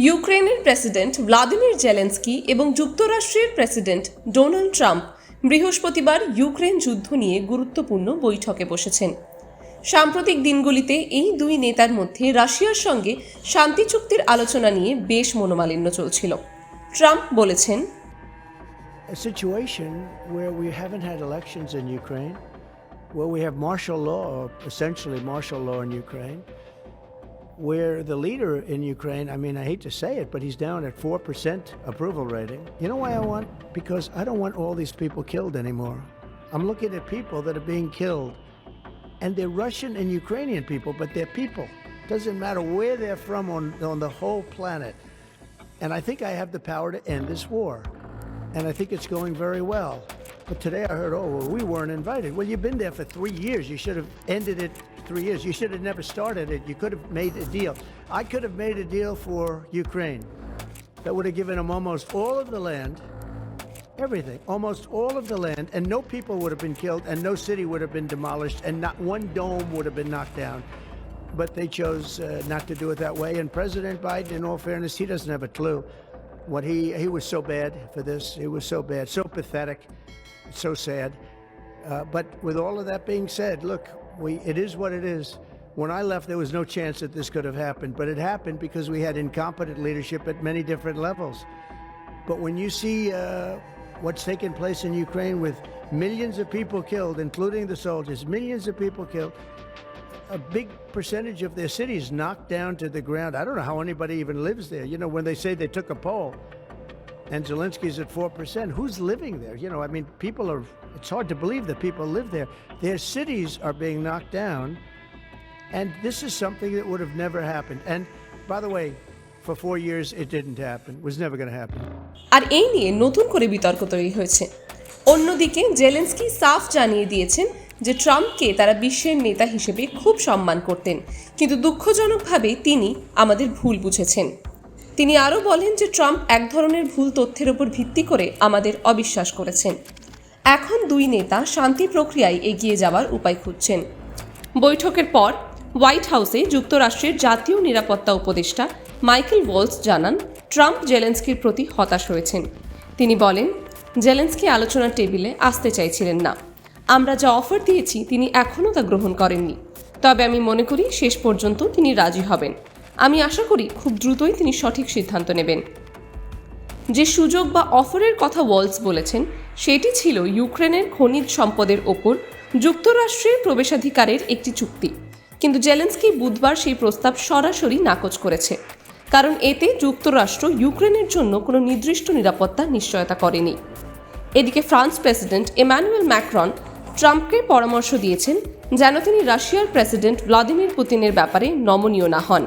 ইউক্রেনের president Vladimir Zelensky এবং যুক্তরাষ্ট্রের প্রেসিডেন্ট ডোনাল্ড ট্রাম্প বৃহস্পতিবার ইউক্রেন যুদ্ধ নিয়ে গুরুত্বপূর্ণ বৈঠকে বসেছেন। সাম্প্রতিক দিনগুলিতে এই দুই নেতার মধ্যে রাশিয়ার সঙ্গে শান্তি চুক্তির আলোচনা নিয়ে বেশ মনোমালিন্য চলছিল। ট্রাম্প বলেছেন, A situation where we haven't had elections in Ukraine, where we have martial law, or essentially martial law in Ukraine, where the leader in Ukraine, I mean, I hate to say it, but he's down at 4% approval rating. You know why I want? Because I don't want all these people killed anymore. I'm looking at people that are being killed, and they're Russian and Ukrainian people, but they're people. Doesn't matter where they're from on the whole planet. And I think I have the power to end this war. And I think it's going very well. But today I heard, oh, well, we weren't invited. Well, you've been there for 3 years. You should have ended it 3 years. You should have never started it. You could have made a deal. I could have made a deal for Ukraine that would have given them almost all of the land, everything, almost all of the land, and no people would have been killed, and no city would have been demolished, and not one dome would have been knocked down. But they chose not to do it that way. And President Biden, in all fairness, he doesn't have a clue. What he was so bad for this. He was so bad, so pathetic, so sad. But with all of that being said, look, it is what it is. When I left, there was no chance that this could have happened, but it happened because we had incompetent leadership at many different levels. But when you see what's taken place in Ukraine with millions of people killed, including the soldiers, millions of people killed, a big percentage of their cities knocked down to the ground. I don't know how anybody even lives there. You know, when they say they took a poll and Zelensky's at 4%, who's living there? You know, I mean, it's hard to believe that people live there. Their cities are being knocked down, and this is something that would have never happened. And by the way, for 4 years, it didn't happen. It was never going to happen. আর এই নিয়ে নতুন করে বিতর্ক তৈরি হয়েছে। অন্যদিকে Zelensky সাফ জানিয়ে দিয়েছেন যে ট্রাম্পকে তারা বিশ্বের নেতা হিসেবে খুব সম্মান করতেন, কিন্তু দুঃখজনকভাবে তিনি আমাদের ভুল বুঝেছেন। তিনি আরও বলেন যে ট্রাম্প এক ধরনের ভুল তথ্যের উপর ভিত্তি করে আমাদের অবিশ্বাস করেছেন। এখন দুই নেতা শান্তি প্রক্রিয়ায় এগিয়ে যাওয়ার উপায় খুঁজছেন। বৈঠকের পর হোয়াইট হাউসে যুক্তরাষ্ট্রের জাতীয় নিরাপত্তা উপদেষ্টা মাইকেল ওয়ালস জানান, ট্রাম্প জেলেনস্কির প্রতি হতাশ হয়েছেন। তিনি বলেন, জেলেনস্কি আলোচনার টেবিলে আসতে চাইছিলেন না। আমরা যা অফার দিয়েছি তিনি এখনও তা গ্রহণ করেননি, তবে আমি মনে করি শেষ পর্যন্ত তিনি রাজি হবেন। আমি আশা করি খুব দ্রুতই তিনি সঠিক সিদ্ধান্ত নেবেন। যে সুযোগ বা অফারের কথা ওয়ালস বলেছেন সেটি ছিল ইউক্রেনের খনিজ সম্পদের ওপর যুক্তরাষ্ট্রের প্রবেশাধিকারের একটি চুক্তি, কিন্তু জেলেনস্কি বুধবার সেই প্রস্তাব সরাসরি নাকচ করেছে, কারণ এতে যুক্তরাষ্ট্র ইউক্রেনের জন্য কোনো নির্দিষ্ট নিরাপত্তা নিশ্চয়তা করেনি। এদিকে ফ্রান্স প্রেসিডেন্ট ইমানুয়েল ম্যাক্রন ট্রাম্পকে পরামর্শ দিয়েছেন যেন তিনি রাশিয়ার প্রেসিডেন্ট ভ্লাদিমির পুতিনের ব্যাপারে নমনীয় না হন।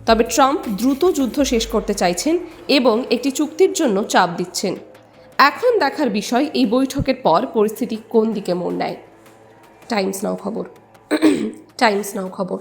তবে ট্রাম্প দ্রুত যুদ্ধ শেষ করতে চাইছেন এবং একটি চুক্তির জন্য চাপ দিচ্ছেন। এখন দেখার বিষয় এই বৈঠকের পর পরিস্থিতি কোন দিকে মোড় নেয়। টাইমস নাও খবর।